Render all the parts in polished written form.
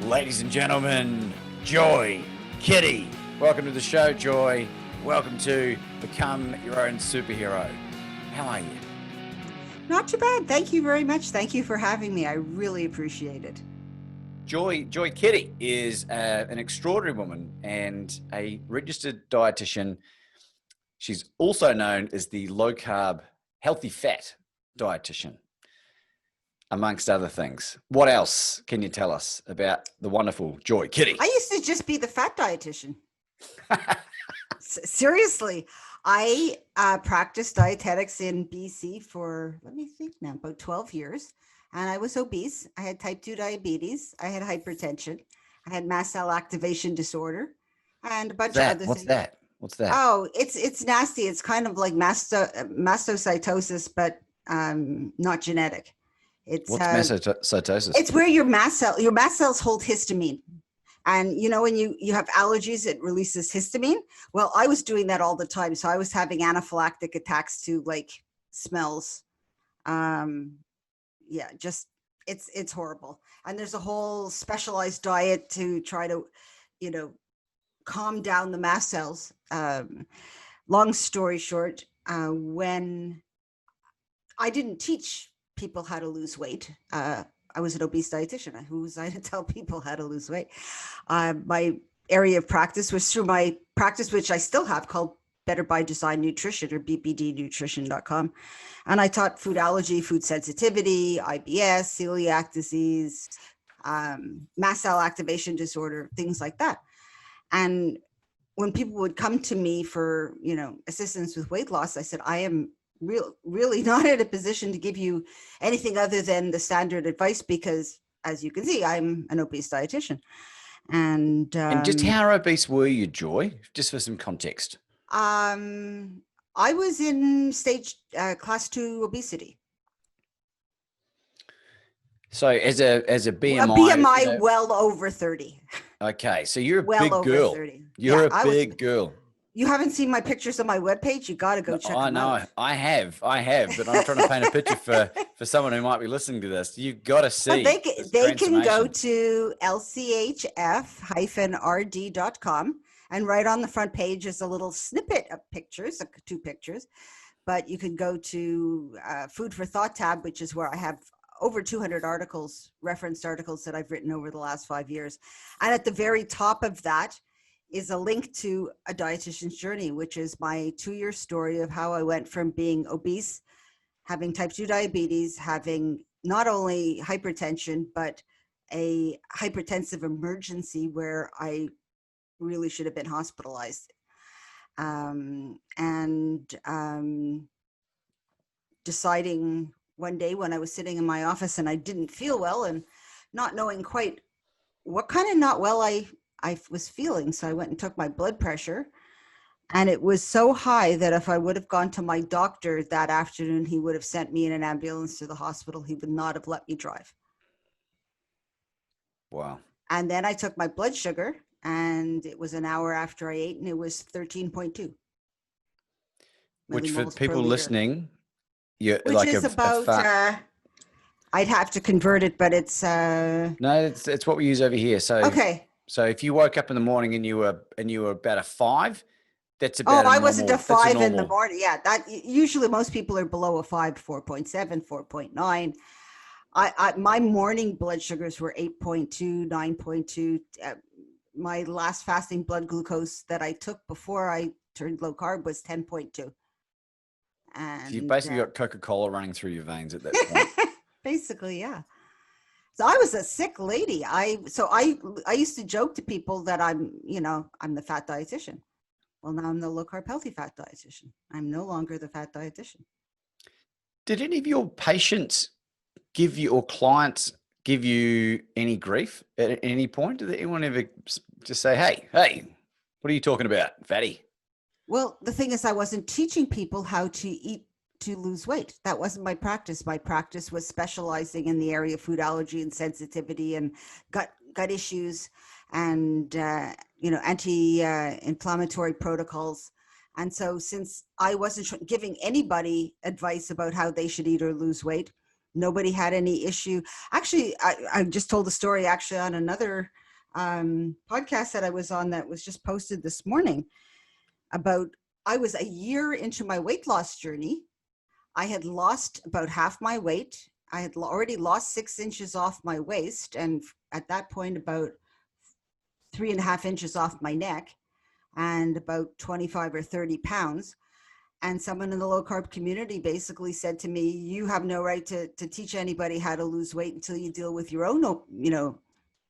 Ladies and gentlemen, Joy, Kiddie. Welcome to the show, Joy. Welcome to Become Your Own Superhero. How are you? Not too bad. Thank you very much. Thank you for having me. I really appreciate it. Joy Kiddie is an extraordinary woman and a registered dietitian. She's also known as the low carb, healthy fat dietitian, amongst other things. What else can you tell us about the wonderful Joy Kiddie? I used to just be the fat dietitian. Seriously, I practiced dietetics in BC for, let me think now, about 12 years. And I was obese. I had type 2 diabetes. I had hypertension. I had mast cell activation disorder and a bunch of other things. What's that? Oh, it's nasty. It's kind of like mastocytosis, but not genetic. What's mastocytosis? It's where your mast cells hold histamine. And you know, when you have allergies, it releases histamine. Well, I was doing that all the time. So I was having anaphylactic attacks to like smells. Yeah, just it's horrible. And there's a whole specialized diet to try to, calm down the mast cells. Long story short, when I didn't teach people how to lose weight, I was an obese dietitian. Who was I to tell people how to lose weight? My area of practice was through my practice, which I still have, called Better by Design Nutrition, or bbdnutrition.com. And I taught food allergy, food sensitivity, IBS, celiac disease, mast cell activation disorder, things like that. And when people would come to me for, assistance with weight loss, I said, I am really not in a position to give you anything other than the standard advice, because as you can see, I'm an obese dietitian. And just how obese were you, Joy? Just for some context. I was in stage class 2 obesity. So as a BMI, a BMI well over 30. Okay, so you're a big girl. 30. You're a big girl. You haven't seen my pictures on my webpage? You got to go check them out. I have, but I'm trying to paint a picture for someone who might be listening to this. You've got to see. But they can go to lchf-rd.com, and right on the front page is a little snippet of pictures, 2 pictures. But you can go to Food for Thought tab, which is where I have over 200 articles, referenced articles that I've written over the last 5 years. And at the very top of that is a link to a dietitian's journey, which is my 2-year story of how I went from being obese, having type 2 diabetes, having not only hypertension, but a hypertensive emergency where I really should have been hospitalized. Deciding one day when I was sitting in my office and I didn't feel well, and not knowing quite what kind of not well I was feeling. So I went and took my blood pressure, and it was so high that if I would have gone to my doctor that afternoon, he would have sent me in an ambulance to the hospital. He would not have let me drive. Wow. And then I took my blood sugar, and it was an hour after I ate, and it was 13.2. Which for people listening, which is about, I'd have to convert it, but it's... No, it's what we use over here. So okay. So if you woke up in the morning and you were about a 5, that's about I wasn't a 5 in the morning. Yeah, that usually most people are below a 5, 4.7, 4.9. My morning blood sugars were 8.2, 9.2. My last fasting blood glucose that I took before I turned low carb was 10.2. And so you basically got Coca-Cola running through your veins at that point. Basically, yeah. So I was a sick lady. I used to joke to people that I'm the fat dietitian. Well, now I'm the low carb healthy fat dietitian. I'm no longer the fat dietitian. Did any of your patients or clients give you any grief at any point? Did anyone ever just say, hey, what are you talking about, fatty? Well, the thing is, I wasn't teaching people how to eat to lose weight. That wasn't my practice. My practice was specializing in the area of food allergy and sensitivity and gut issues and, anti-inflammatory protocols. And so since I wasn't giving anybody advice about how they should eat or lose weight, Nobody had any issue. Actually, I just told the story actually on another podcast that I was on that was just posted this morning about, I was a year into my weight loss journey. I had lost about half my weight. I had already lost 6 inches off my waist, and at that point about 3.5 inches off my neck, and about 25 or 30 pounds. And someone in the low carb community basically said to me, you have no right to teach anybody how to lose weight until you deal with your own,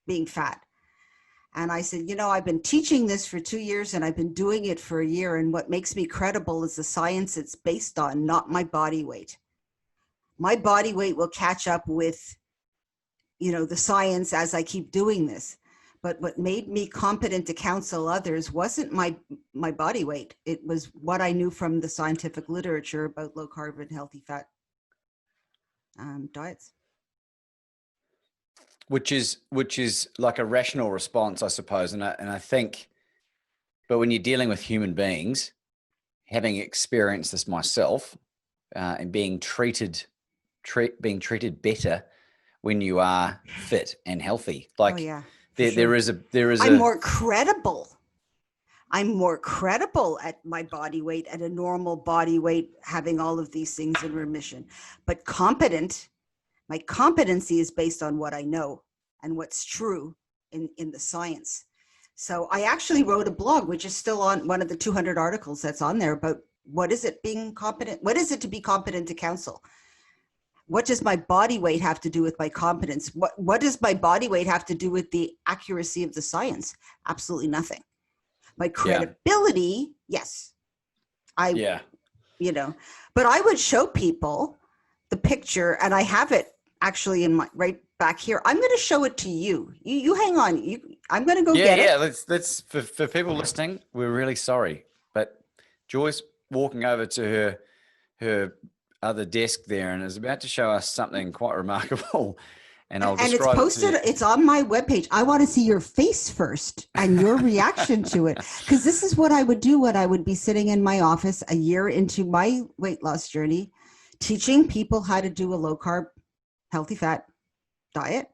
being fat. And I said, I've been teaching this for 2 years and I've been doing it for a year. And what makes me credible is the science it's based on, not my body weight. My body weight will catch up with, the science as I keep doing this. But what made me competent to counsel others wasn't my body weight. It was what I knew from the scientific literature about low carb and healthy fat diets. Which is like a rational response, I suppose. And I think, but when you're dealing with human beings, having experienced this myself, and being treated better when you are fit and healthy, like. Oh, yeah. There is I'm more credible. I'm more credible at my body weight, at a normal body weight, having all of these things in remission. But my competency is based on what I know and what's true in the science. So I actually wrote a blog, which is still on one of the 200 articles that's on there, about what is it being competent? What is it to be competent to counsel? What does my body weight have to do with my competence? What does my body weight have to do with the accuracy of the science? Absolutely nothing. My credibility, yes. But I would show people the picture, and I have it actually in my right back here. I'm going to show it to you. You hang on. I'm going to go get it. Yeah, let's for people listening, we're really sorry, but Joy's walking over to her other desk there and is about to show us something quite remarkable. And it's posted, it's on my webpage. I want to see your face first and your reaction to it. Because this is what I would do when I would be sitting in my office a year into my weight loss journey, teaching people how to do a low carb, healthy fat diet.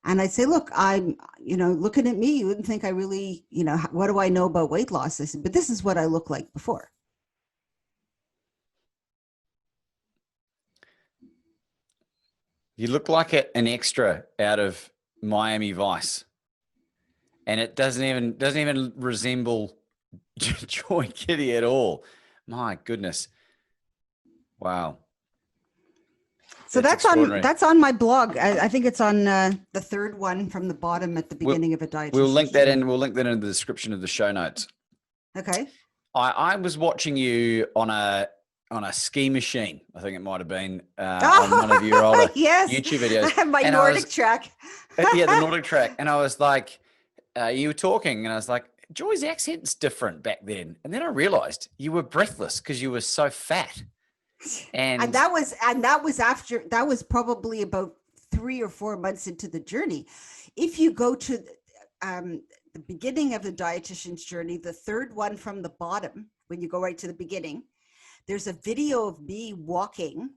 And I'd say, look, I'm, looking at me, you wouldn't think I really, what do I know about weight loss? I said, but this is what I looked like before. You look like an extra out of Miami Vice, and it doesn't even resemble Joy Kiddie at all. My goodness! Wow. So that's on my blog. I think it's on the third one from the bottom at the beginning of a dietitian. We'll link that in. We'll link that in the description of the show notes. Okay. I was watching you on a ski machine. I think it might have been on one of your older YouTube videos. I have my Nordic track. Yeah, the Nordic track. And I was like, you were talking and I was like, Joy's accent's different back then. And then I realized you were breathless because you were so fat. And that was probably about 3 or 4 months into the journey. If you go to the beginning of the dietitian's journey, the third one from the bottom, when you go right to the beginning, there's a video of me walking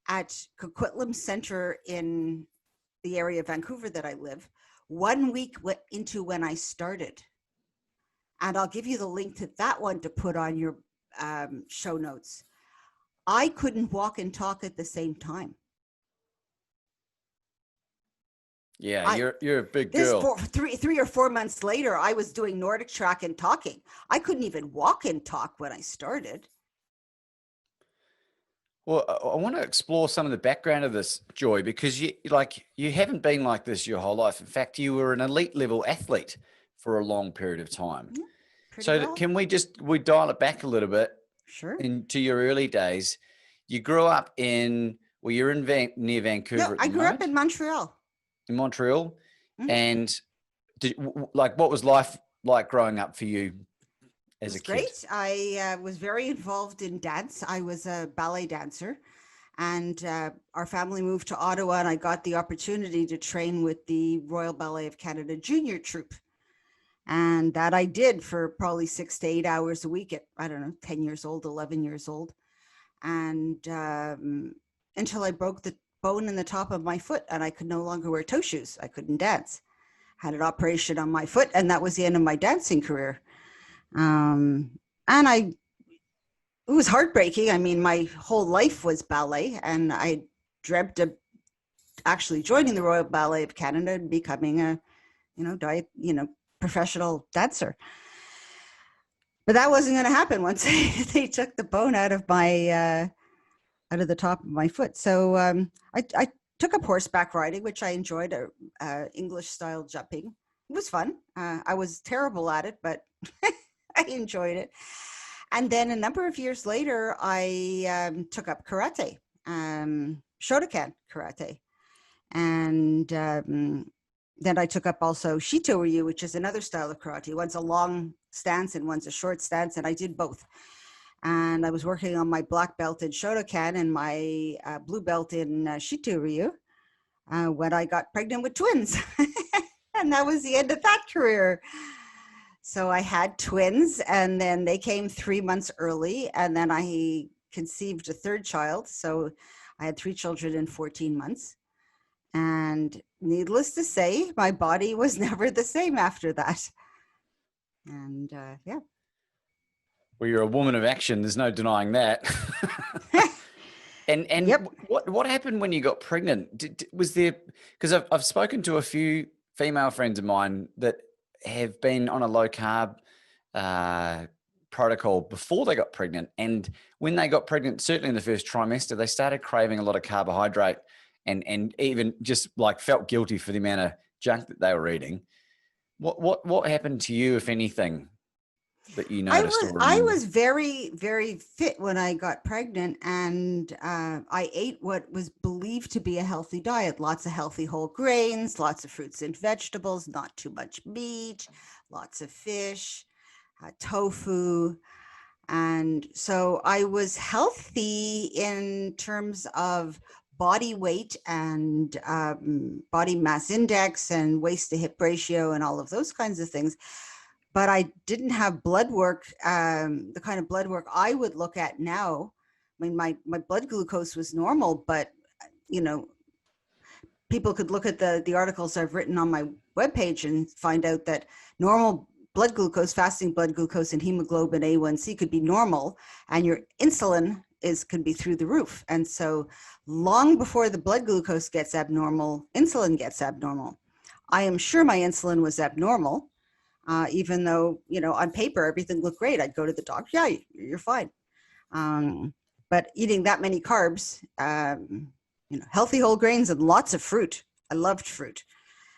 at Coquitlam Center in the area of Vancouver that I live, 1 week into when I started. And I'll give you the link to that one to put on your show notes. I couldn't walk and talk at the same time. Yeah, you're a big girl. 3 or 4 months later, I was doing Nordic track and talking. I couldn't even walk and talk when I started. Well, I want to explore some of the background of this, Joy, because you haven't been like this your whole life. In fact, you were an elite level athlete for a long period of time. Can we dial it back a little bit? Sure. Into your early days, you grew up you're in near Vancouver. No, I grew up in Montreal. In Montreal, Mm-hmm. And what was life like growing up for you as a kid? Great. I was very involved in dance. I was a ballet dancer, and our family moved to Ottawa, and I got the opportunity to train with the Royal Ballet of Canada junior troupe. And that I did for probably 6 to 8 hours a week at, 10 years old, 11 years old. And until I broke the bone in the top of my foot and I could no longer wear toe shoes. I couldn't dance. Had an operation on my foot, and that was the end of my dancing career. And it was heartbreaking. I mean, my whole life was ballet, and I dreamt of actually joining the Royal Ballet of Canada and becoming a, professional dancer. But that wasn't going to happen once they took the bone out of my out of the top of my foot. So I took up horseback riding, which I enjoyed, English style jumping. It was fun. I was terrible at it, but I enjoyed it. And then a number of years later, I took up karate, Shotokan karate. And then I took up also Shito Ryu, which is another style of karate. One's a long stance and one's a short stance, and I did both. And I was working on my black belt in Shotokan and my blue belt in Shito Ryu when I got pregnant with twins. And that was the end of that career. So I had twins, and then they came 3 months early, and then I conceived a third child. So I had 3 children in 14 months. And needless to say, my body was never the same after that. And yeah. Well, you're a woman of action. There's no denying that. And yep. What happened when you got pregnant? Was there, because I've spoken to a few female friends of mine that have been on a low carb protocol before they got pregnant. And when they got pregnant, certainly in the first trimester, they started craving a lot of carbohydrate and even just like felt guilty for the amount of junk that they were eating. What happened to you, if anything, that you noticed? I was very, very fit when I got pregnant, and I ate what was believed to be a healthy diet. Lots of healthy whole grains, lots of fruits and vegetables, not too much meat, lots of fish, tofu. And so I was healthy in terms of body weight and body mass index and waist to hip ratio and all of those kinds of things. But I didn't have blood work, the kind of blood work I would look at now. I mean, my blood glucose was normal, but, people could look at the articles I've written on my webpage and find out that normal blood glucose, fasting blood glucose, and hemoglobin A1C could be normal, and your insulin can be through the roof. And so long before the blood glucose gets abnormal, insulin gets abnormal. I am sure my insulin was abnormal. Even though, on paper, everything looked great. I'd go to the doctor, yeah, you're fine. But eating that many carbs, healthy whole grains and lots of fruit. I loved fruit.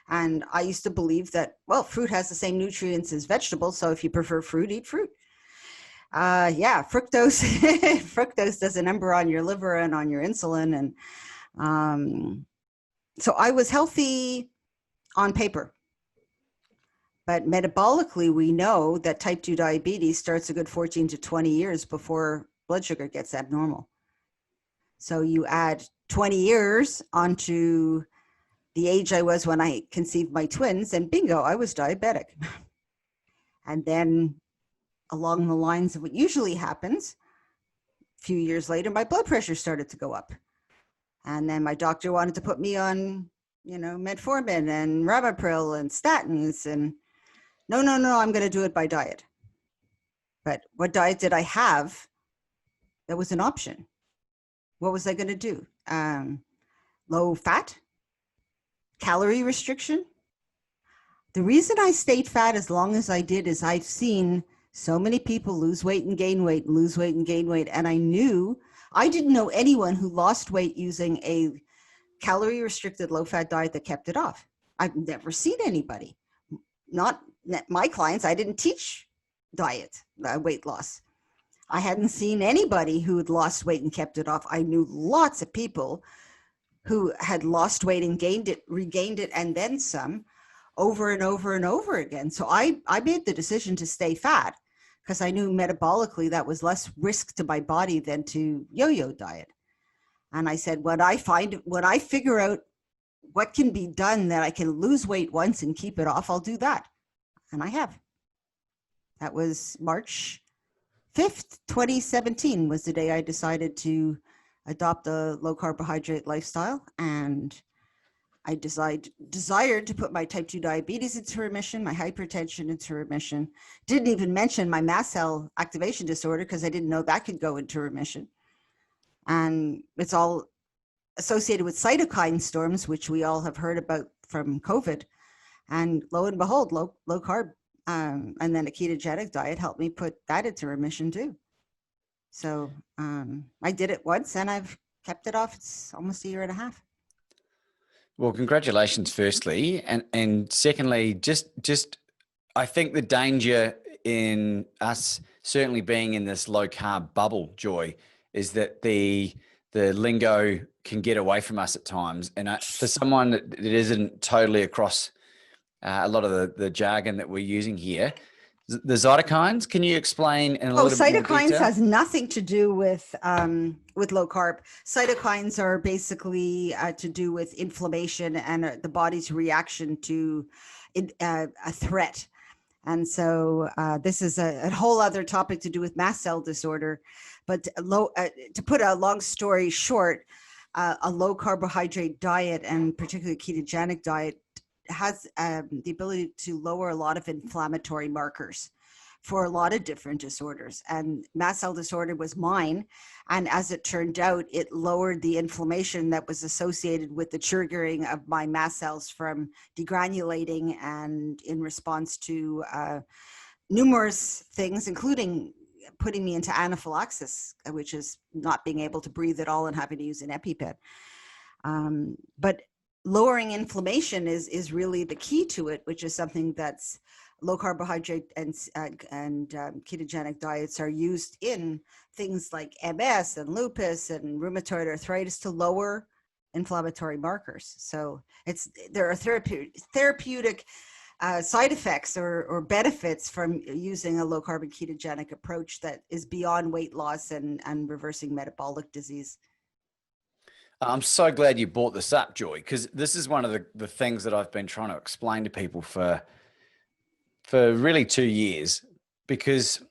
And I used to believe that, well, fruit has the same nutrients as vegetables. So if you prefer fruit, eat fruit. Yeah, fructose, fructose does a number on your liver and on your insulin. And so I was healthy on paper. But metabolically, we know that type 2 diabetes starts a good 14 to 20 years before blood sugar gets abnormal. So you add 20 years onto the age I was when I conceived my twins, and bingo, I was diabetic. And then along the lines of what usually happens, a few years later, my blood pressure started to go up. And then my doctor wanted to put me on, metformin and ramipril and statins, and no, I'm going to do it by diet. But what diet did I have that was an option? What was I going to do? Low fat? Calorie restriction? The reason I stayed fat as long as I did is I've seen so many people lose weight and gain weight, lose weight and gain weight. And I didn't know anyone who lost weight using a calorie restricted low fat diet that kept it off. I've never seen anybody. Not my clients. I didn't teach diet, weight loss. I hadn't seen anybody who had lost weight and kept it off. I knew lots of people who had lost weight and gained it, regained it, and then some over and over and over again. So I made the decision to stay fat because I knew metabolically that was less risk to my body than to yo-yo diet. And I said, when I figure out what can be done that I can lose weight once and keep it off, I'll do that. And I have. That was March 5th, 2017 was the day I decided to adopt a low carbohydrate lifestyle, and I desired to put my type 2 diabetes into remission, my hypertension into remission. Didn't even mention my mast cell activation disorder because I didn't know that could go into remission. And it's all associated with cytokine storms, which we all have heard about from COVID. And lo and behold, low carb and then a ketogenic diet helped me put that into remission too. So I did it once and I've kept it off. It's almost a year and a half. Well, congratulations, firstly. And secondly, just I think the danger in us certainly being in this low carb bubble, Joy, is that the lingo can get away from us at times. And for someone that isn't totally across a lot of the jargon that we're using here, the cytokines, can you explain in a little bit more cytokines detail? has nothing to do with low carb. Cytokines are basically to do with inflammation and the body's reaction to a threat. And so this is a whole other topic to do with mast cell disorder. But to put a long story short, a low carbohydrate diet and particularly ketogenic diet has the ability to lower a lot of inflammatory markers for a lot of different disorders. And mast cell disorder was mine. And as it turned out, it lowered the inflammation that was associated with the triggering of my mast cells from degranulating, and in response to numerous things, including putting me into anaphylaxis, which is not being able to breathe at all and having to use an EpiPen. But lowering inflammation is really the key to it, which is something that's low carbohydrate and ketogenic diets are used in things like MS and lupus and rheumatoid arthritis to lower inflammatory markers. So there are therapeutic side effects or benefits from using a low carb and ketogenic approach that is beyond weight loss and reversing metabolic disease. I'm so glad you brought this up, Joy, because this is one of the things that I've been trying to explain to people for really 2 years, because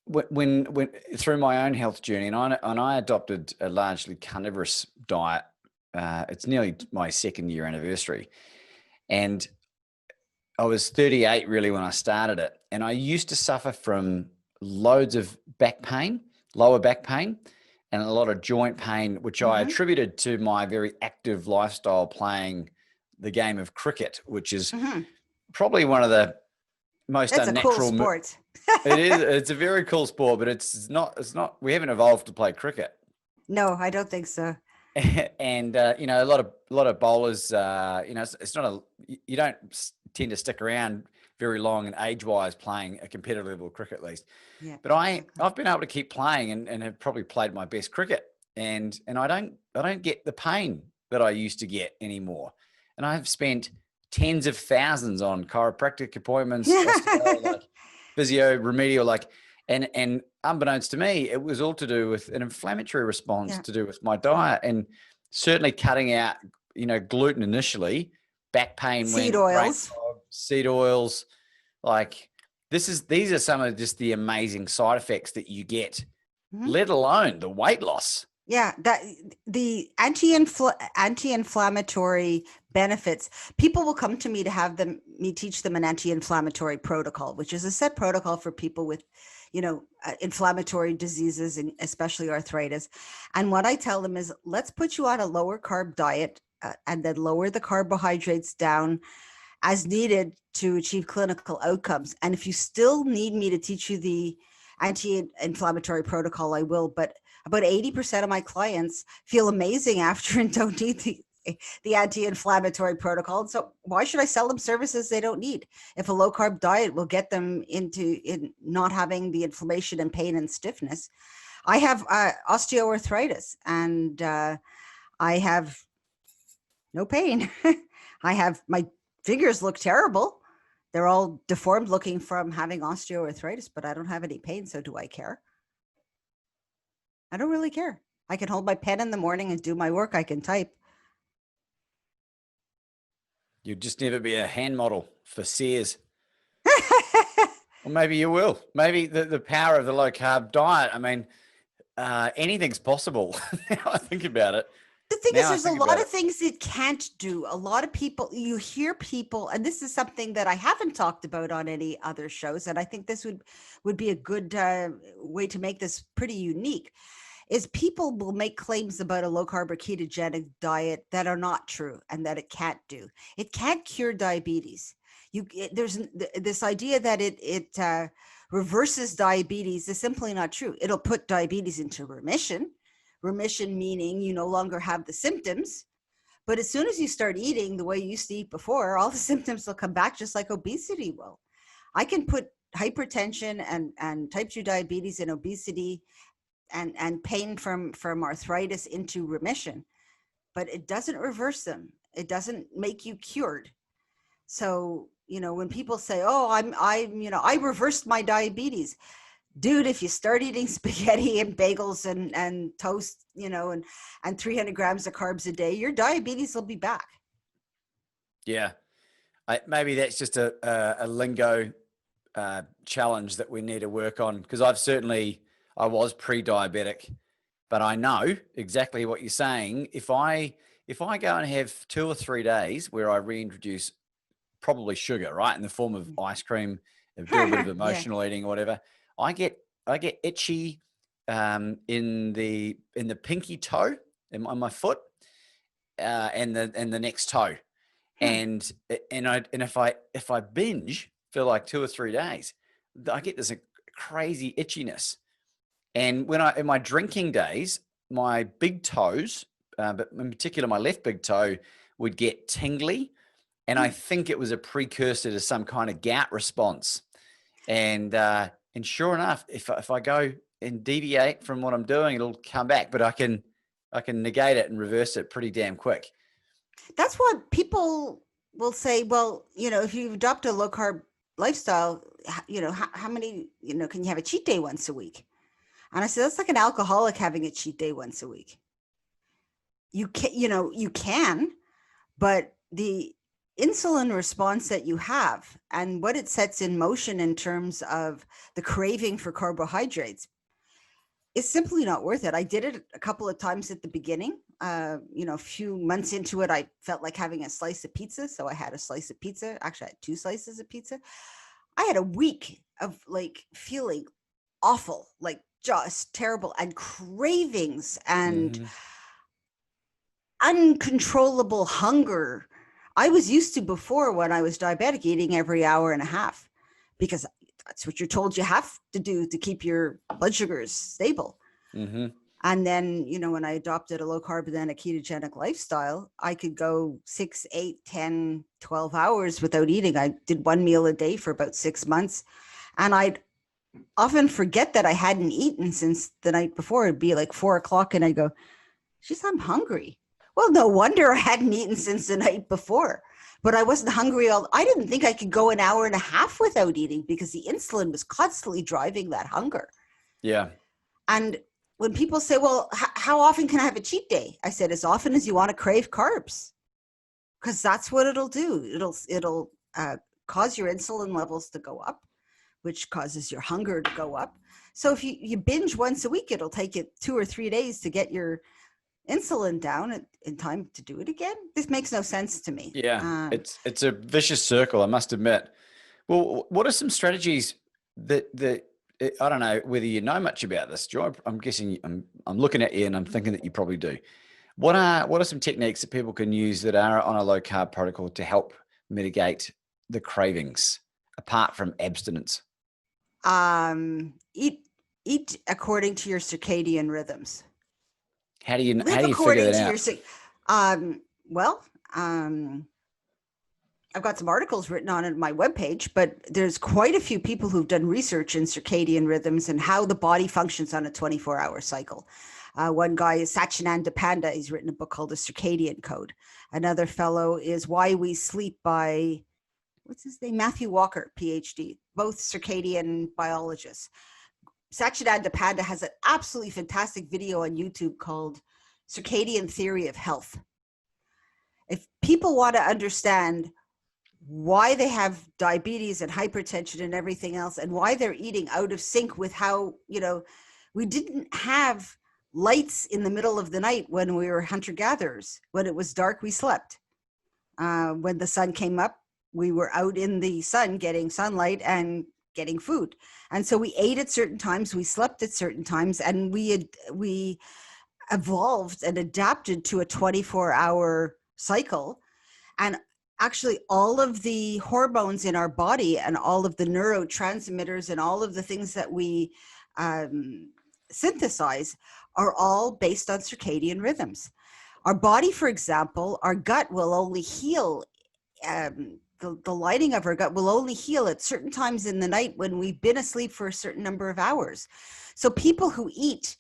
when through my own health journey, and I adopted a largely carnivorous diet, it's nearly my 2nd year anniversary, and I was 38 really when I started it, and I used to suffer from loads of back pain, lower back pain, and a lot of joint pain, which I attributed to my very active lifestyle playing the game of cricket, which is probably one of the most That's unnatural. a cool sport. It is. It's a very cool sport, but it's not. We haven't evolved to play cricket. No, I don't think so. And a lot of bowlers. It's not you don't tend to stick around very long and age-wise playing a competitive level of cricket, at least. Yeah, but I've been able to keep playing and have probably played my best cricket, and I don't get the pain that I used to get anymore. And I've spent tens of thousands on chiropractic appointments, physio, remedial, and unbeknownst to me, it was all to do with an inflammatory response to do with my diet, and certainly cutting out, gluten initially, back pain, seed oils, these are some of just the amazing side effects that you get, let alone the weight loss. Yeah, that the anti-inflammatory benefits. People will come to me to have me teach them an anti-inflammatory protocol, which is a set protocol for people with, inflammatory diseases and especially arthritis. And what I tell them is, let's put you on a lower carb diet and then lower the carbohydrates down as needed to achieve clinical outcomes. And if you still need me to teach you the anti-inflammatory protocol, I will. But about 80% of my clients feel amazing after and don't need the anti-inflammatory protocol. And so why should I sell them services they don't need? If a low carb diet will get them into not having the inflammation and pain and stiffness. I have osteoarthritis and I have no pain. My fingers look terrible. They're all deformed looking from having osteoarthritis, but I don't have any pain. So do I care? I don't really care. I can hold my pen in the morning and do my work. I can type. You'd just never be a hand model for Sears. Or maybe you will. Maybe the power of the low carb diet. I mean, anything's possible. Now I think about it. The thing is, Now I there's a think lot about of it. things it can't do. A lot of people, you hear people, and this is something that I haven't talked about on any other shows, and I think this would be a good way to make this pretty unique, is people will make claims about a low carb or ketogenic diet that are not true and that it can't do. It can't cure diabetes. There's this idea that it reverses diabetes is simply not true. It'll put diabetes into remission. Remission meaning you no longer have the symptoms. But as soon as you start eating the way you used to eat before, all the symptoms will come back, just like obesity will. I can put hypertension and type 2 diabetes and obesity and pain from arthritis into remission, but it doesn't reverse them. It doesn't make you cured. So, when people say, oh, I reversed my diabetes. Dude, if you start eating spaghetti and bagels and toast, and 300 grams of carbs a day, your diabetes will be back. Yeah. Maybe that's just a lingo challenge that we need to work on, because I was pre-diabetic, but I know exactly what you're saying. If I go and have 2 or 3 days where I reintroduce probably sugar, right, in the form of ice cream, do a bit of emotional eating or whatever, I get itchy in the pinky toe on my foot and the next toe, and if I binge for like 2 or 3 days, I get this crazy itchiness. And in my drinking days, my big toes, but in particular my left big toe, would get tingly, and I think it was a precursor to some kind of gout response. And sure enough, if I go and deviate from what I'm doing, it'll come back. But I can negate it and reverse it pretty damn quick. That's what people will say. Well, if you adopt a low carb lifestyle, how many, can you have a cheat day once a week? And I said, that's like an alcoholic having a cheat day once a week. You can, but the insulin response that you have and what it sets in motion in terms of the craving for carbohydrates is simply not worth it. I did it a couple of times at the beginning. A few months into it, I felt like having a slice of pizza. So I had a slice of pizza. Actually, I had 2 slices of pizza. I had a week of feeling awful, just terrible, and cravings and uncontrollable hunger. I was used to before, when I was diabetic, eating every hour and a half, because that's what you're told you have to do to keep your blood sugars stable. And then, when I adopted a low carb and then a ketogenic lifestyle, I could go 6, 8, 10, 12 hours without eating. I did 1 meal a day for about 6 months. And I'd often forget that I hadn't eaten since the night before. It'd be like 4 o'clock and I go, geez, I'm hungry. Well, no wonder I hadn't eaten since the night before, but I wasn't hungry. I didn't think I could go an hour and a half without eating because the insulin was constantly driving that hunger. Yeah. And when people say, well, how often can I have a cheat day? I said, as often as you want to crave carbs, because that's what it'll do. It'll cause your insulin levels to go up, which causes your hunger to go up. So if you binge once a week, it'll take it 2 or 3 days to get your insulin down in time to do it again. This makes no sense to me. Yeah, it's a vicious circle, I must admit. Well, what are some strategies that I don't know whether you know much about this, Joy? I'm guessing I'm looking at you and I'm thinking that you probably do. What are some techniques that people can use that are on a low carb protocol to help mitigate the cravings apart from abstinence? Eat according to your circadian rhythms. How do you figure that out? I've got some articles written on it on my webpage, but there's quite a few people who've done research in circadian rhythms and how the body functions on a 24-hour cycle. One guy is Satchidananda Panda. He's written a book called The Circadian Code. Another fellow is Why We Sleep by, what's his name? Matthew Walker, PhD, both circadian biologists. Satchidananda Panda has an absolutely fantastic video on YouTube called Circadian Theory of Health. If people want to understand why they have diabetes and hypertension and everything else, and why they're eating out of sync with how, We didn't have lights in the middle of the night when we were hunter-gatherers. When it was dark, we slept. When the sun came up, we were out in the sun getting sunlight and getting food. And so we ate at certain times, we slept at certain times, and we evolved and adapted to a 24-hour cycle. And actually all of the hormones in our body and all of the neurotransmitters and all of the things that we synthesize are all based on circadian rhythms. Our body, for example, our gut will only heal, the lining of our gut will only heal at certain times in the night when we've been asleep for a certain number of hours. So people who eat,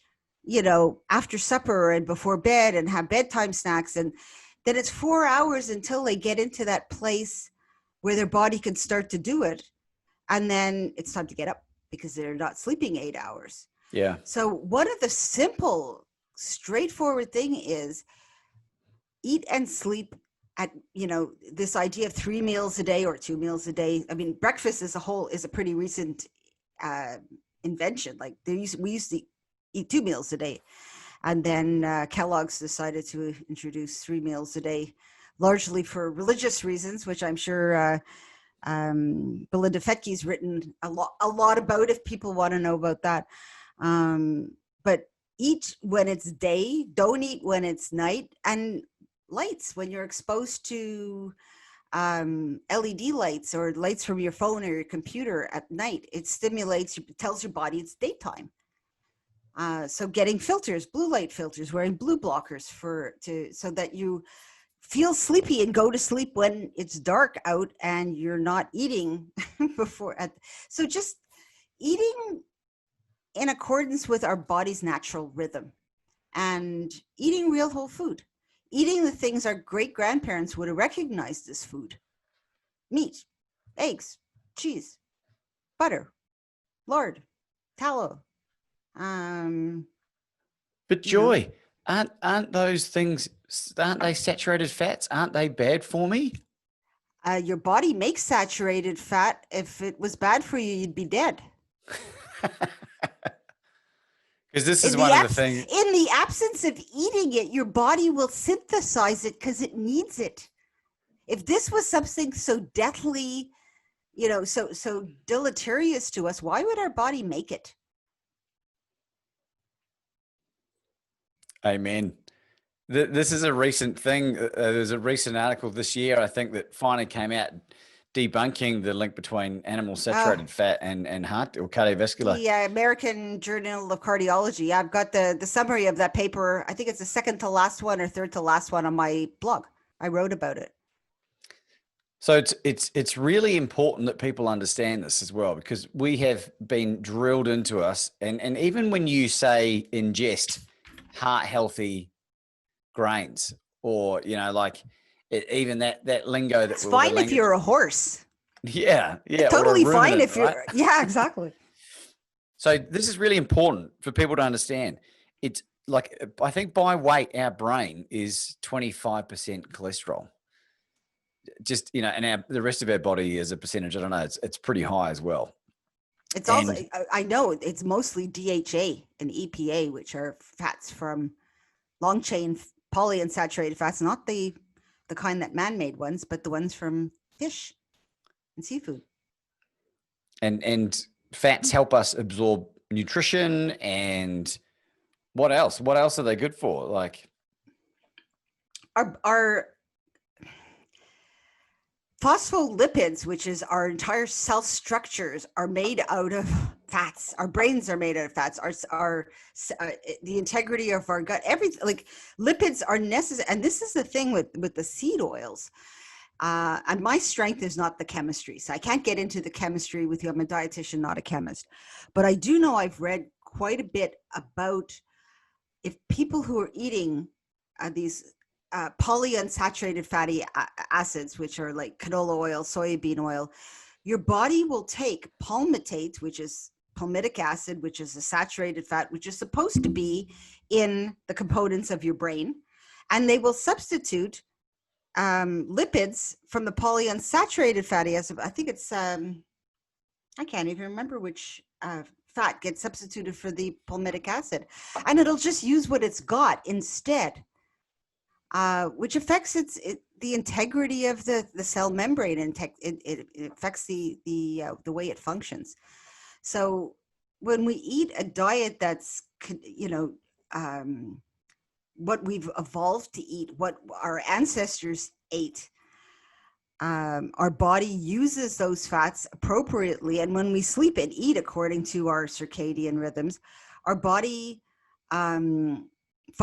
after supper and before bed and have bedtime snacks, and then it's 4 hours until they get into that place where their body can start to do it. And then it's time to get up because they're not sleeping 8 hours. Yeah. So one of the simple, straightforward thing is eat and sleep at, this idea of 3 meals a day or 2 meals a day. I mean, breakfast as a whole is a pretty recent invention. Like we used to eat 2 meals a day. And then Kellogg's decided to introduce 3 meals a day, largely for religious reasons, which I'm sure Belinda Fettke's written a lot about if people want to know about that. But eat when it's day, don't eat when it's night, and lights when you're exposed to LED lights or lights from your phone or your computer at night. It stimulates, it tells your body it's daytime. So getting filters, blue light filters, wearing blue blockers so that you feel sleepy and go to sleep when it's dark out and you're not eating before. So just eating in accordance with our body's natural rhythm and eating real whole food, eating the things our great grandparents would have recognized as food: meat, eggs, cheese, butter, lard, tallow. But Joy, aren't those things, aren't they saturated fats? Aren't they bad for me? Your body makes saturated fat. If it was bad for you, you'd be dead. Because this is one of the things. In the absence of eating it, your body will synthesize it because it needs it. If this was something so deathly, so deleterious to us, why would our body make it? Amen. This is a recent thing. There's a recent article this year, I think, that finally came out debunking the link between animal saturated fat and heart or cardiovascular. The American Journal of Cardiology. I've got the summary of that paper. I think it's the second to last one or third to last one on my blog. I wrote about it. So it's really important that people understand this as well, because we have been drilled into us. And even when you say ingest heart healthy grains, or even that lingo, it's fine if you're a horse. Yeah it's totally fine if you're yeah, exactly. So this is really important for people to understand. It's like, I think by weight our brain is 25% cholesterol, just and the rest of our body is a percentage, I don't know, it's pretty high as well. It's also, I know it's mostly DHA and EPA, which are fats from long chain polyunsaturated fats, not the kind that man-made ones, but the ones from fish and seafood. And fats help us absorb nutrition. And what else? What else are they good for? Like our phospholipids, which is our entire cell structures, are made out of fats. Our brains are made out of fats. The integrity of our gut, everything, like lipids are necessary. And this is the thing with the seed oils. And my strength is not the chemistry, so I can't get into the chemistry with you. I'm a dietitian, not a chemist, but I do know I've read quite a bit about if people who are eating these polyunsaturated fatty acids, which are like canola oil, soybean oil, your body will take palmitate, which is palmitic acid, which is a saturated fat, which is supposed to be in the components of your brain, and they will substitute lipids from the polyunsaturated fatty acid. I think it's I can't even remember which fat gets substituted for the palmitic acid, and it'll just use what it's got instead, which affects the integrity of the cell membrane, and it affects the way it functions. So when we eat a diet that's, what we've evolved to eat, what our ancestors ate, our body uses those fats appropriately. And when we sleep and eat according to our circadian rhythms, our body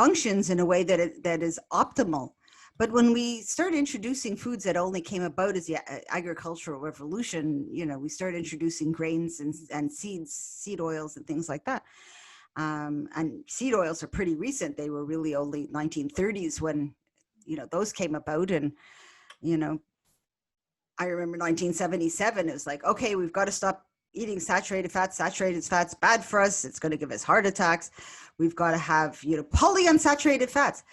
functions in a way that is optimal. But when we start introducing foods that only came about as the agricultural revolution, we started introducing grains and seed oils and things like that. And seed oils are pretty recent. They were really only 1930s when, those came about. And, I remember 1977, it was like, okay, we've got to stop eating saturated fats. Saturated fats bad for us. It's going to give us heart attacks. We've got to have, polyunsaturated fats.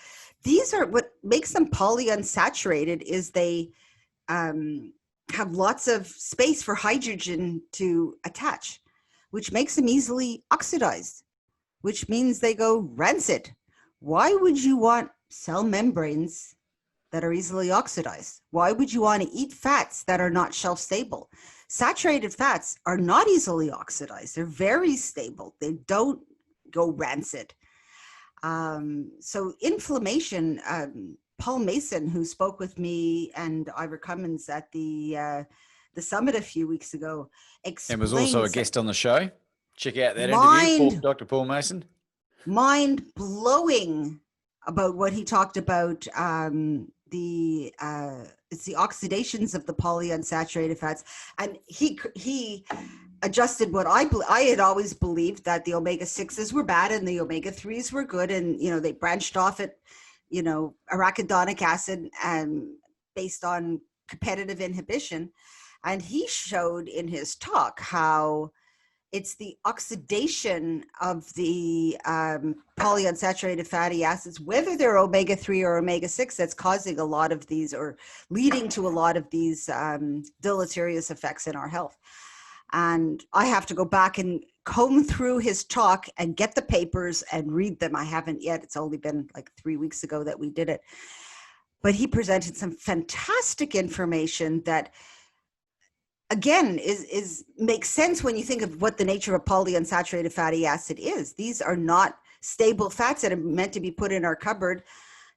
These are what makes them polyunsaturated is they have lots of space for hydrogen to attach, which makes them easily oxidized, which means they go rancid. Why would you want cell membranes that are easily oxidized? Why would you want to eat fats that are not shelf stable? Saturated fats are not easily oxidized. They're very stable. They don't go rancid. So inflammation, Paul Mason, who spoke with me and Ivor Cummins at the summit a few weeks ago, and was also a guest on the show. Check out that interview, Dr. Paul Mason. Mind-blowing about what he talked about. It's the oxidations of the polyunsaturated fats, and he adjusted what I had always believed, that the omega-6s were bad and the omega-3s were good, and they branched off at arachidonic acid and based on competitive inhibition. And he showed in his talk how it's the oxidation of the polyunsaturated fatty acids, whether they're omega-3 or omega-6, that's causing a lot of these, or leading to a lot of these deleterious effects in our health. And I have to go back and comb through his talk and get the papers and read them. I haven't yet. It's only been like 3 weeks ago that we did it. But he presented some fantastic information that, again, is makes sense when you think of what the nature of polyunsaturated fatty acid is. These are not stable fats that are meant to be put in our cupboard,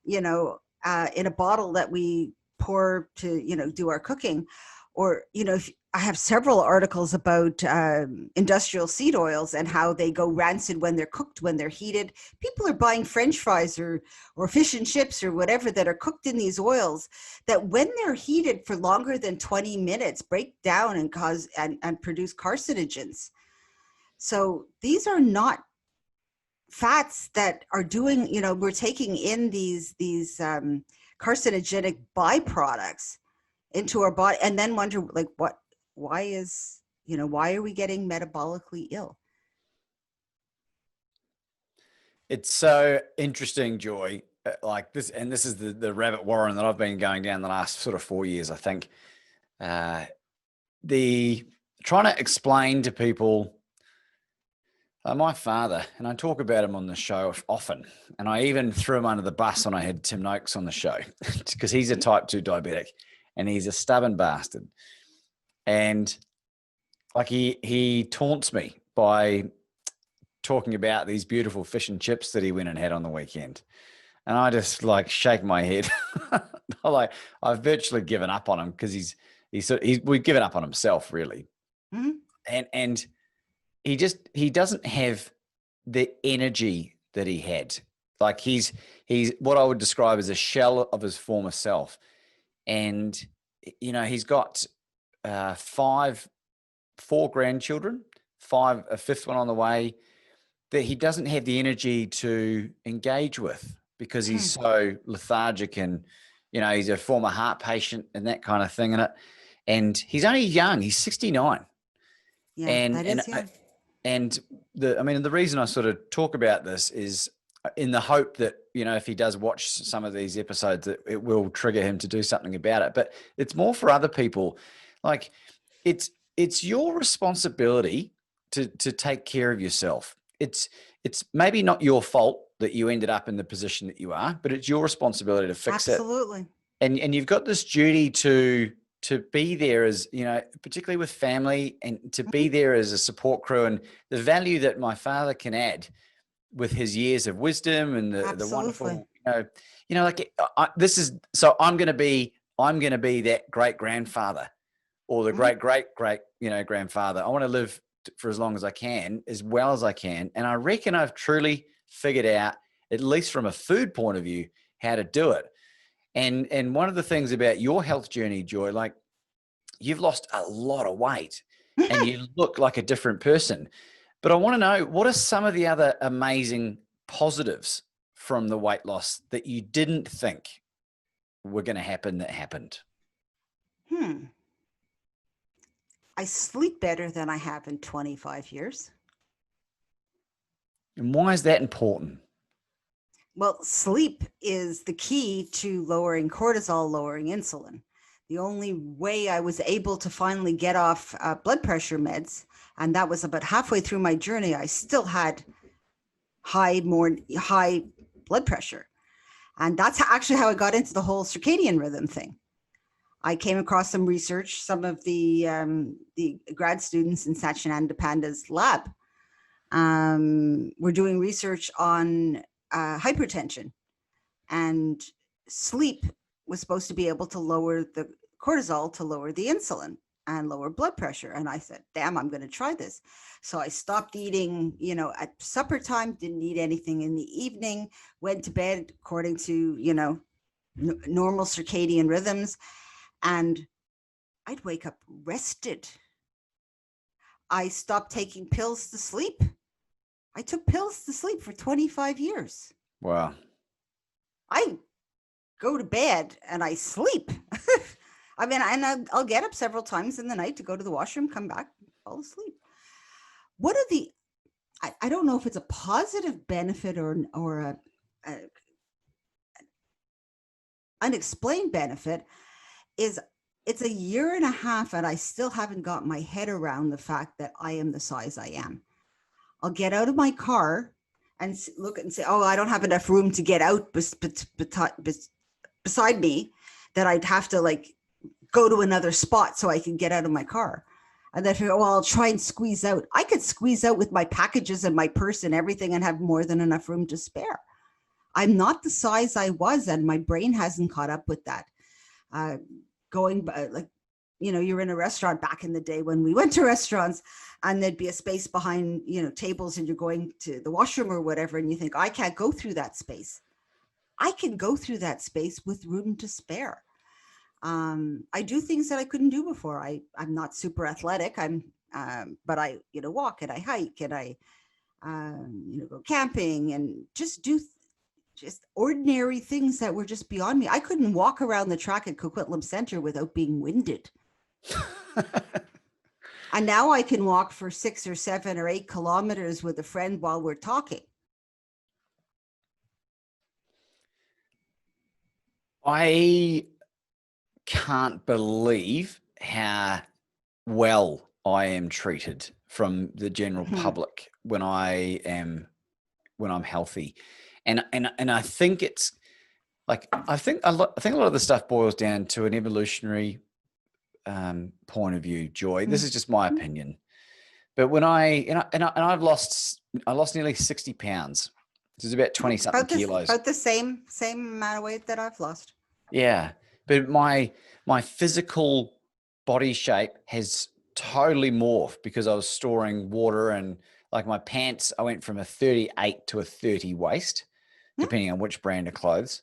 in a bottle that we pour to, do our cooking. Or, I have several articles about industrial seed oils and how they go rancid when they're cooked, when they're heated. People are buying French fries or fish and chips or whatever that are cooked in these oils that, when they're heated for longer than 20 minutes, break down and cause and produce carcinogens. So these are not fats that are doing, we're taking in these carcinogenic byproducts into our body, and then wonder, like, why are we getting metabolically ill? It's so interesting, Joy, like this, and this is the rabbit warren that I've been going down the last sort of 4 years, I think. The trying to explain to people, my father, and I talk about him on the show often, and I even threw him under the bus when I had Tim Noakes on the show, because he's a type 2 diabetic and he's a stubborn bastard. And like he taunts me by talking about these beautiful fish and chips that he went and had on the weekend. And I just like shake my head. I've virtually given up on him, because we've given up on himself, really. Mm-hmm. And he doesn't have the energy that he had. Like he's what I would describe as a shell of his former self. And, he's got 4 grandchildren, a fifth one on the way, that he doesn't have the energy to engage with, because he's so lethargic, and, he's a former heart patient and that kind of thing. And he's only young. He's 69. Yeah, that is young. And the reason I sort of talk about this is in the hope that, if he does watch some of these episodes, that it will trigger him to do something about it. But it's more for other people. Like it's your responsibility to take care of yourself. It's maybe not your fault that you ended up in the position that you are, but it's your responsibility to fix it. Absolutely. And you've got this duty to be there as, you know, particularly with family, and to be there as a support crew, and the value that my father can add with his years of wisdom and the wonderful, you know, like so I'm going to be that great grandfather or the great you know, grandfather. I want to live for as long as I can, as well as I can. And I reckon I've truly figured out, at least from a food point of view, how to do it. And one of the things about your health journey, Joy, like, you've lost a lot of weight and you look like a different person. But I want to know, what are some of the other amazing positives from the weight loss that you didn't think were going to happen that happened? I sleep better than I have in 25 years. And why is that important? Well, sleep is the key to lowering cortisol, lowering insulin. The only way I was able to finally get off blood pressure meds, and that was about halfway through my journey, I still had high blood pressure. And that's actually how I got into the whole circadian rhythm thing. I came across some research. Some of the grad students in Satchidananda Panda's lab were doing research on hypertension, and sleep was supposed to be able to lower the cortisol, to lower the insulin and lower blood pressure. And I said, damn, I'm going to try this. So I stopped eating, you know, at supper time, didn't eat anything in the evening, went to bed according to, you know, normal circadian rhythms. And I'd wake up rested. I stopped taking pills to sleep. I took pills to sleep for 25 years. Wow. I go to bed and I sleep. I mean, and I'll get up several times in the night to go to the washroom, come back, fall asleep. What are the, I don't know if it's a positive benefit or a unexplained benefit, is it's a year and a half and I still haven't got my head around the fact that I am the size I am. I'll get out of my car and look and say, oh, I don't have enough room to get out beside me, that I'd have to like go to another spot so I can get out of my car. And then I figure, well, I'll try and squeeze out. I could squeeze out with my packages and my purse and everything and have more than enough room to spare. I'm not the size I was, and my brain hasn't caught up with that. Going like, you know, you're in a restaurant back in the day when we went to restaurants, and there'd be a space behind, you know, tables, and you're going to the washroom or whatever, and you think, I can't go through that space. I can go through that space with room to spare. I do things that I couldn't do before. I'm not super athletic. But I, you know, walk and I hike and I, you know, go camping and just do just ordinary things that were just beyond me. I couldn't walk around the track at Coquitlam Center without being winded. And now I can walk for 6 or 7 or 8 kilometers with a friend while we're talking. I can't believe how well I am treated from the general public when I'm healthy. And I think it's like, I think a lot of the stuff boils down to an evolutionary point of view, Joy. This is just my opinion. But when I've lost nearly 60 pounds. This is about 20 something kilos. About the same amount of weight that I've lost. Yeah. But my physical body shape has totally morphed because I was storing water, and like my pants, I went from a 38 to a 30 waist, depending on which brand of clothes.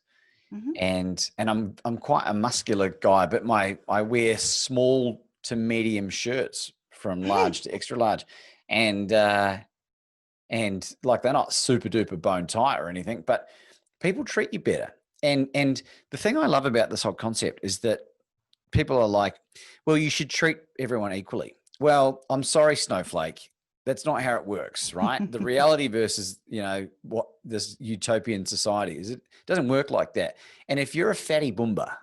And I'm quite a muscular guy, but I wear small to medium shirts from large to extra large. And like, they're not super duper bone tight or anything, but people treat you better. And the thing I love about this whole concept is that people are like, well, you should treat everyone equally. Well, I'm sorry, Snowflake. That's not how it works, right? The reality versus, you know, what this utopian society is, it doesn't work like that. And if you're a fatty boomba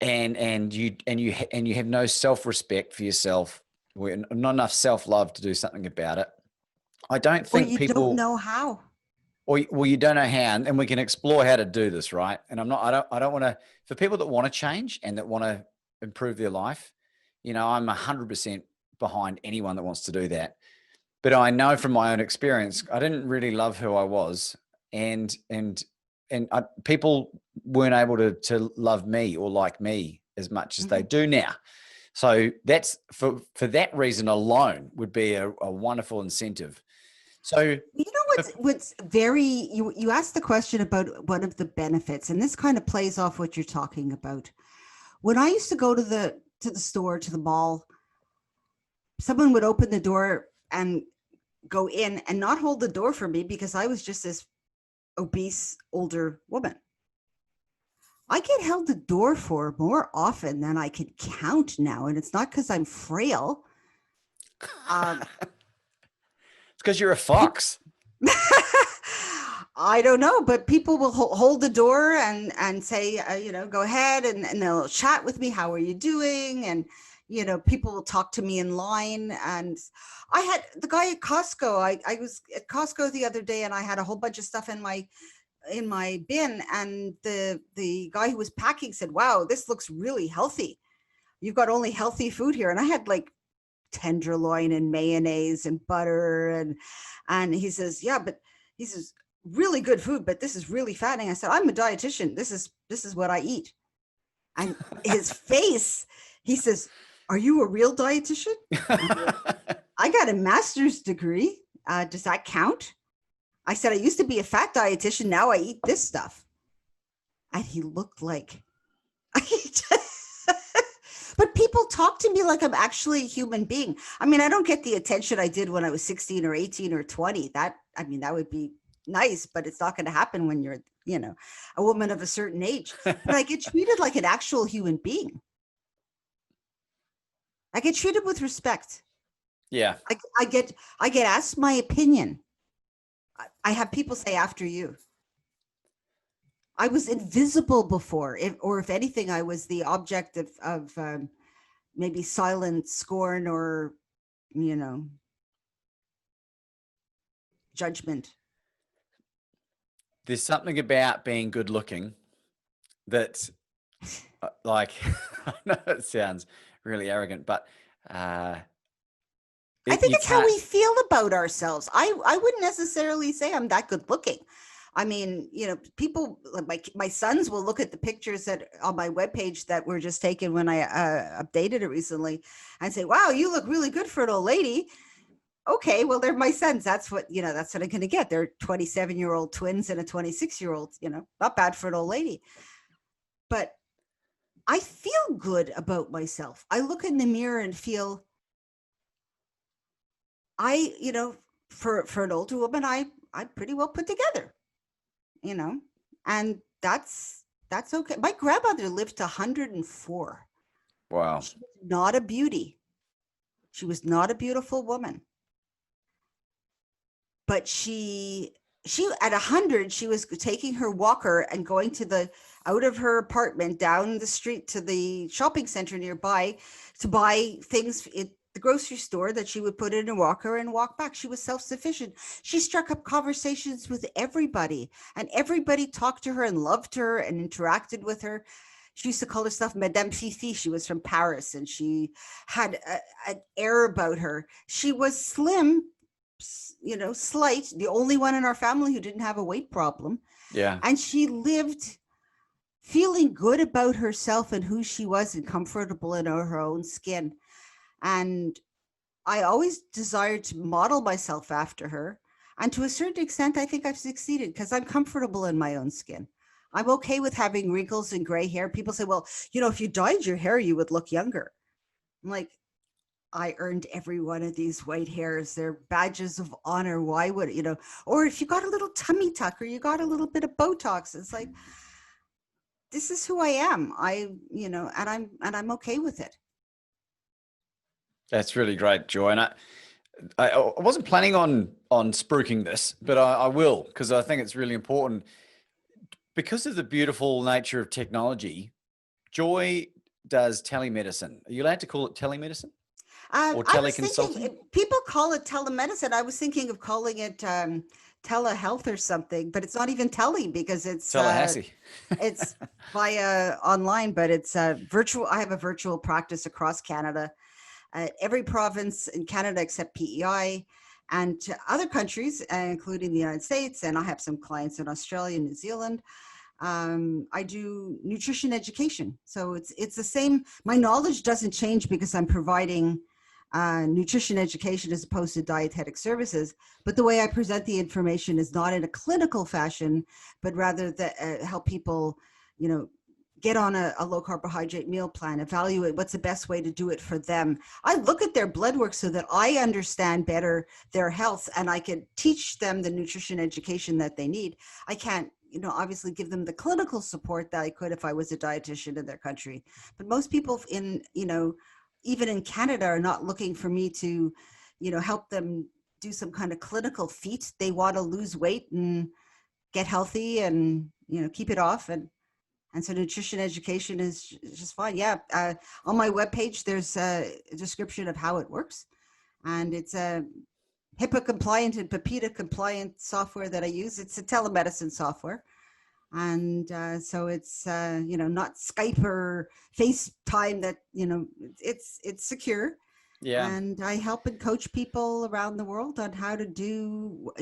and you have no self-respect for yourself, not enough self-love to do something about it. I don't Or think you don't know how. well, you don't know how, and we can explore how to do this, right? And I don't want to, for people that want to change and that want to improve their life, I'm 100% behind anyone that wants to do that. But I know from my own experience, I didn't really love who I was, and people weren't able to love me or like me as much as they do now. So that's for that reason alone would be a wonderful incentive. So what's very, you asked the question about one of the benefits, and this kind of plays off what you're talking about. When I used to go to the store, to the mall, someone would open the door and go in and not hold the door for me because I was just this obese older woman. I get held the door for more often than I can count now, and it's not because I'm frail. It's because you're a fox. I don't know, but people will hold the door and say, go ahead, and they'll chat with me. How are you doing? And, people will talk to me in line. And I had the guy at Costco. I was at Costco the other day, and I had a whole bunch of stuff in my bin. And the guy who was packing said, "Wow, this looks really healthy. You've got only healthy food here." And I had like tenderloin and mayonnaise and butter. And he says, "Yeah, but," he says, "really good food, but this is really fattening." I said, "I'm a dietitian. This is what I eat." And his face, he says, "Are you a real dietitian?" I got a master's degree. Does that count? I said, "I used to be a fat dietitian. Now I eat this stuff." And he looked like, but people talk to me like I'm actually a human being. I mean, I don't get the attention I did when I was 16 or 18 or 20. That would be nice, but it's not going to happen when you're, a woman of a certain age. But I get treated like an actual human being. I get treated with respect. Yeah. I get asked my opinion. I have people say, "After you." I was invisible before, if anything, I was the object of maybe silent scorn or, judgment. There's something about being good looking that, like, I know it sounds really arrogant, but I think it's how we feel about ourselves. I wouldn't necessarily say I'm that good looking. I mean, people like my sons will look at the pictures that on my webpage that were just taken when I updated it recently and say, "Wow, you look really good for an old lady." Okay, well, they're my sons. That's what I'm going to get. They're 27-year-old twins and a 26-year-old, not bad for an old lady. But I feel good about myself. I look in the mirror and feel for an older woman, I'm pretty well put together, and that's okay. My grandmother lived to 104. Wow. She was not a beauty. She was not a beautiful woman. But she at 100, she was taking her walker and going out of her apartment down the street to the shopping center nearby to buy things at the grocery store that she would put in a walker and walk back. She was self-sufficient. She struck up conversations with everybody, and everybody talked to her and loved her and interacted with her. She used to call herself Madame Fifi. She was from Paris, and she had an air about her. She was slim, slight, the only one in our family who didn't have a weight problem. Yeah. And she lived feeling good about herself and who she was and comfortable in her own skin. And I always desired to model myself after her. And to a certain extent, I think I've succeeded because I'm comfortable in my own skin. I'm okay with having wrinkles and gray hair. People say, "Well, if you dyed your hair, you would look younger." I'm like, I earned every one of these white hairs. They're badges of honor. Why would, or if you got a little tummy tuck or you got a little bit of Botox, it's like, this is who I am. And I'm okay with it. That's really great, Joy. And I wasn't planning on spruiking this, but I will, because I think it's really important. Because of the beautiful nature of technology, Joy does telemedicine. Are you allowed to call it telemedicine? or I was teleconsulting? thinking people call it telemedicine. I was thinking of calling it telehealth or something, but it's not even tele because Tallahassee. it's via online, but it's virtual. I have a virtual practice across Canada, every province in Canada except PEI, and to other countries, including the United States. And I have some clients in Australia, New Zealand. I do nutrition education. So it's the same. My knowledge doesn't change because I'm providing nutrition education as opposed to dietetic services. But the way I present the information is not in a clinical fashion, but rather that help people, get on a low carbohydrate meal plan, evaluate what's the best way to do it for them. I look at their blood work so that I understand better their health and I can teach them the nutrition education that they need. I can't, obviously give them the clinical support that I could if I was a dietitian in their country. But most people in, even in Canada are not looking for me to, help them do some kind of clinical feat. They want to lose weight and get healthy and, keep it off. And so nutrition education is just fine. Yeah. On my webpage, there's a description of how it works. And it's a HIPAA compliant and PPETA compliant software that I use. It's a telemedicine software. And so it's, not Skype or FaceTime that, it's secure. Yeah. And I help and coach people around the world on how to do,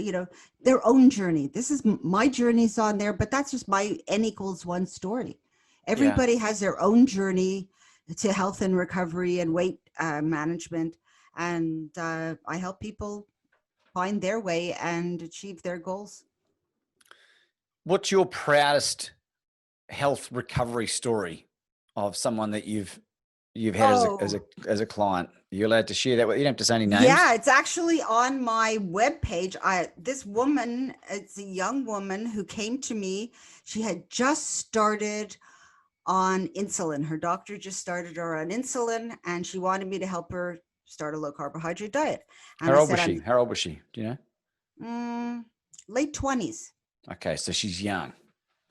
their own journey. This is my journey's on there, but that's just my N=1 story. Everybody has their own journey to health and recovery and weight management. And I help people find their way and achieve their goals. What's your proudest health recovery story of someone that you've had as a client? Are you allowed to share that? You don't have to say any names. Yeah, it's actually on my webpage. This woman, it's a young woman who came to me. She had just started on insulin. Her doctor just started her on insulin, and she wanted me to help her start a low carbohydrate diet. And How old was she? How old was she? Do you know? Late 20s. Okay, so she's young.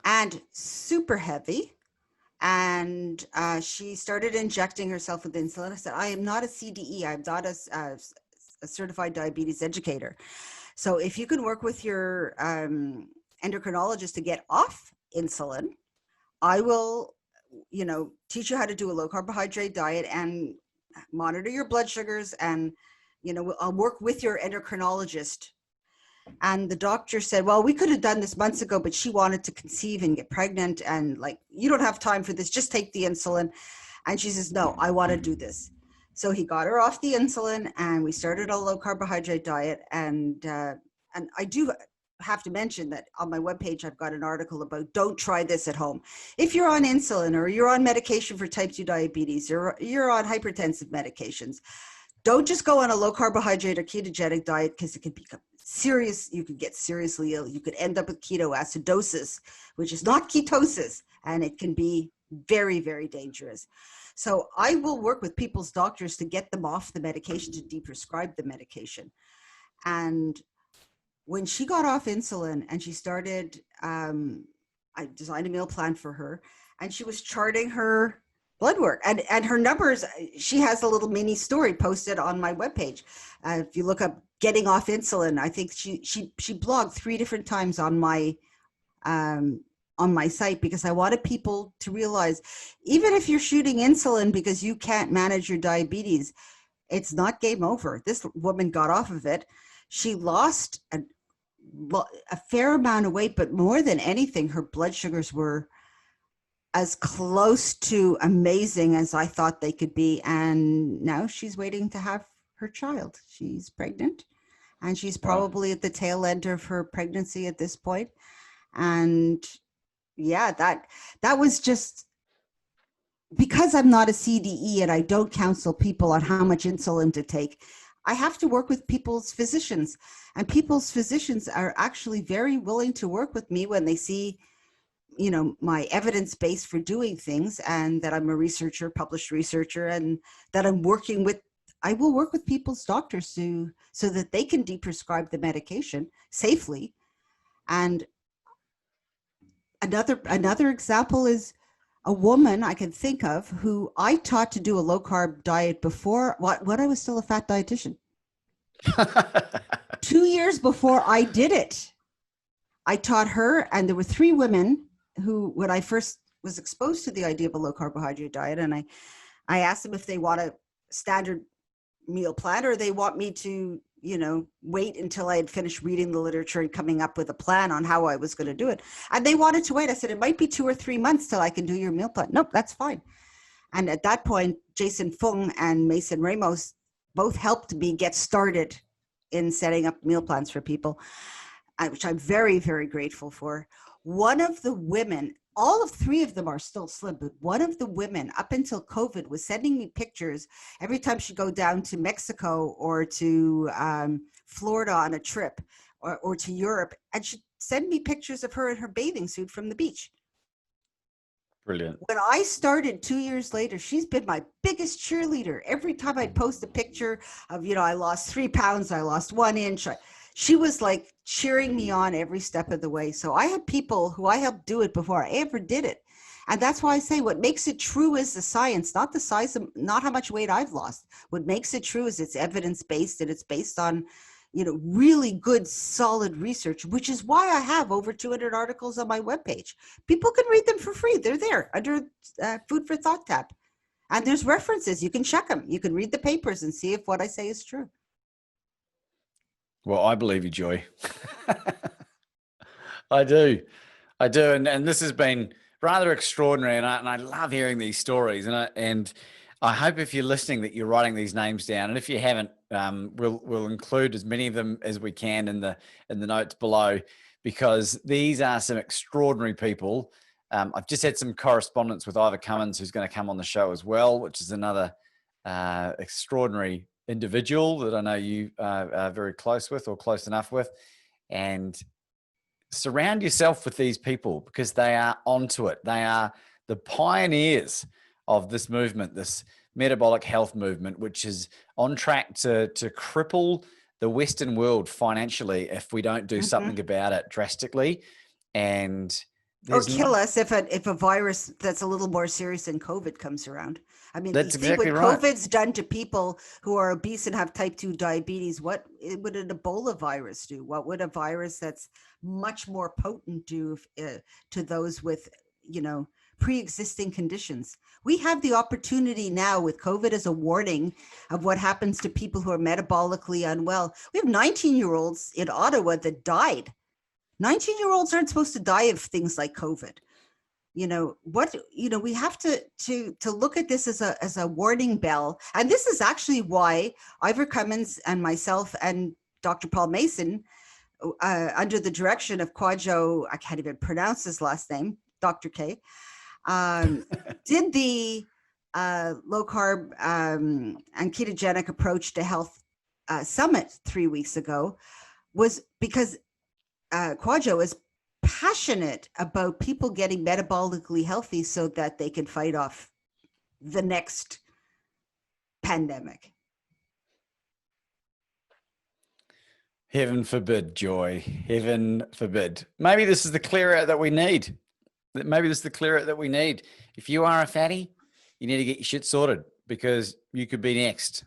And super heavy. And she started injecting herself with insulin. I said, I am not a CDE. I'm not a certified diabetes educator. So if you can work with your endocrinologist to get off insulin, I will, teach you how to do a low carbohydrate diet and monitor your blood sugars. And, I'll work with your endocrinologist. And the doctor said, well, we could have done this months ago, but she wanted to conceive and get pregnant. And you don't have time for this. Just take the insulin. And she says, no, I want to do this. So he got her off the insulin and we started a low carbohydrate diet. And I do have to mention that on my webpage, I've got an article about don't try this at home. If you're on insulin or you're on medication for type 2 diabetes, or you're on hypertensive medications, don't just go on a low carbohydrate or ketogenic diet because it can become serious. You could get seriously ill. You could end up with ketoacidosis, which is not ketosis, and it can be very, very dangerous. So I will work with people's doctors to get them off the medication, to deprescribe the medication. And when she got off insulin and she started, I designed a meal plan for her, and she was charting her blood work and her numbers. She has a little mini story posted on my webpage. If you look up getting off insulin, I think she blogged 3 different times on my site, because I wanted people to realize, even if you're shooting insulin because you can't manage your diabetes, it's not game over. This woman got off of it. She lost a fair amount of weight, but more than anything, her blood sugars were as close to amazing as I thought they could be. And now she's waiting to have her child. She's pregnant, and she's probably at the tail end of her pregnancy at this point. And yeah, that was just because I'm not a CDE and I don't counsel people on how much insulin to take. I have to work with people's physicians, and people's physicians are actually very willing to work with me when they see, my evidence base for doing things, and that I'm a researcher, published researcher, and that I will work with people's doctors so that they can deprescribe the medication safely. And another example is a woman I can think of who I taught to do a low carb diet before when I was still a fat dietitian. 2 years before I did it, I taught her, and there were 3 women who, when I first was exposed to the idea of a low carbohydrate diet, and I asked them if they want a standard meal plan or they want me to, wait until I had finished reading the literature and coming up with a plan on how I was going to do it. And they wanted to wait. I said, it might be 2 or 3 months till I can do your meal plan. Nope, that's fine. And at that point, Jason Fung and Mason Ramos both helped me get started in setting up meal plans for people, which I'm very, very grateful for. One of the women, all of 3 of them are still slim, but one of the women up until COVID was sending me pictures every time she'd go down to Mexico or to Florida on a trip or to Europe. And she'd send me pictures of her in her bathing suit from the beach. Brilliant. When I started 2 years later, she's been my biggest cheerleader. Every time I'd post a picture of, I lost 3 pounds, I lost 1 inch. She was like cheering me on every step of the way. So I had people who I helped do it before I ever did it. And that's why I say what makes it true is the science, not the size of, not how much weight I've lost. What makes it true is it's evidence-based, and it's based on, really good, solid research, which is why I have over 200 articles on my webpage. People can read them for free. They're there under Food for Thought tab. And there's references. You can check them. You can read the papers and see if what I say is true. Well, I believe you, Joy. I do. And this has been rather extraordinary. And I love hearing these stories. And I hope if you're listening that you're writing these names down. And if you haven't, we'll include as many of them as we can in the notes below, because these are some extraordinary people. I've just had some correspondence with Ivor Cummins, who's going to come on the show as well, which is another extraordinary individual that I know you are very close with, or close enough with. And surround yourself with these people, because they are onto it. They are the pioneers of this movement, this metabolic health movement, which is on track to cripple the Western world financially if we don't do something about it drastically. And or kill us if a virus that's a little more serious than COVID comes around. I mean, that's you see exactly what right. COVID's done to people who are obese and have type 2 diabetes. What would an Ebola virus do? What would a virus that's much more potent do to those with, pre-existing conditions? We have the opportunity now with COVID as a warning of what happens to people who are metabolically unwell. We have 19-year-olds in Ottawa that died. 19-year-olds aren't supposed to die of things like COVID. We have to look at this as a warning bell. And this is actually why Ivor Cummins and myself and Dr. Paul Mason, under the direction of Kwadwo, I can't even pronounce his last name, Dr. K, did the low carb and ketogenic approach to health summit 3 weeks ago, was because Kwadwo is passionate about people getting metabolically healthy so that they can fight off the next pandemic. Heaven forbid, Joy. Heaven forbid. Maybe this is the clear out that we need. If you are a fatty, you need to get your shit sorted, because you could be next.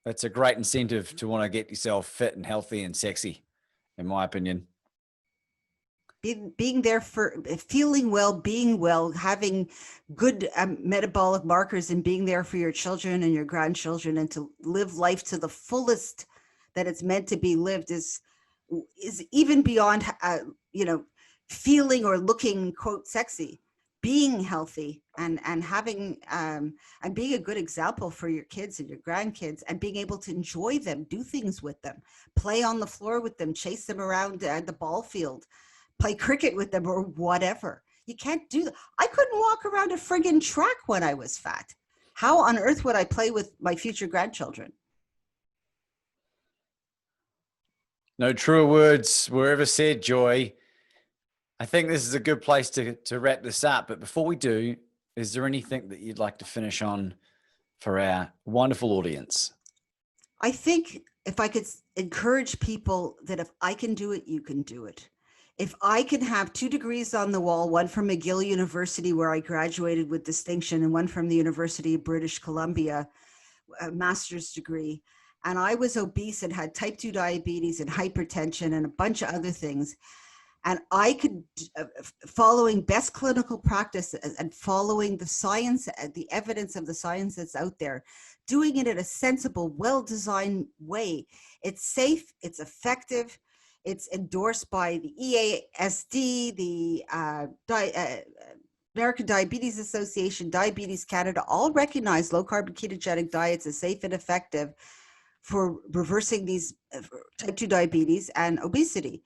That's a great incentive to want to get yourself fit and healthy and sexy, in my opinion. Being there for feeling well, being well, having good metabolic markers, and being there for your children and your grandchildren, and to live life to the fullest that it's meant to be lived is even beyond, feeling or looking, quote, sexy. Being healthy and having and being a good example for your kids and your grandkids, and being able to enjoy them, do things with them, play on the floor with them, chase them around the ball field, play cricket with them, or whatever. You can't do that. I couldn't walk around a friggin' track when I was fat. How on earth would I play with my future grandchildren? No truer words were ever said, Joy. I think this is a good place to wrap this up. But before we do, is there anything that you'd like to finish on for our wonderful audience? I think if I could encourage people that if I can do it, you can do it. if I can have 2 degrees on the wall, one from McGill University, where I graduated with distinction, and one from the University of British Columbia, a master's degree, and I was obese and had type 2 diabetes and hypertension and a bunch of other things, and I could, following best clinical practice and following the science, the evidence of the science that's out there, doing it in a sensible, well-designed way. It's safe, it's effective, it's endorsed by the EASD, the American Diabetes Association, Diabetes Canada, all recognize low-carb and ketogenic diets as safe and effective for reversing these type 2 diabetes and obesity.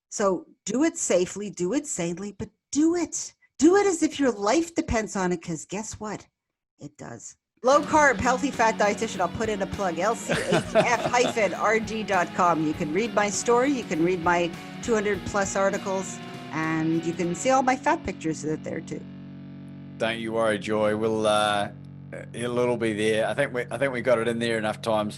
So do it safely, do it sanely, but do it. Do it as if your life depends on it, because guess what? It does. Low carb, healthy fat dietitian. I'll put in a plug, lchf-rd.com. You can read my story. You can read my 200 plus articles, and you can see all my fat pictures that are there too. Don't you worry, Joy. It'll be there. I think we got it in there enough times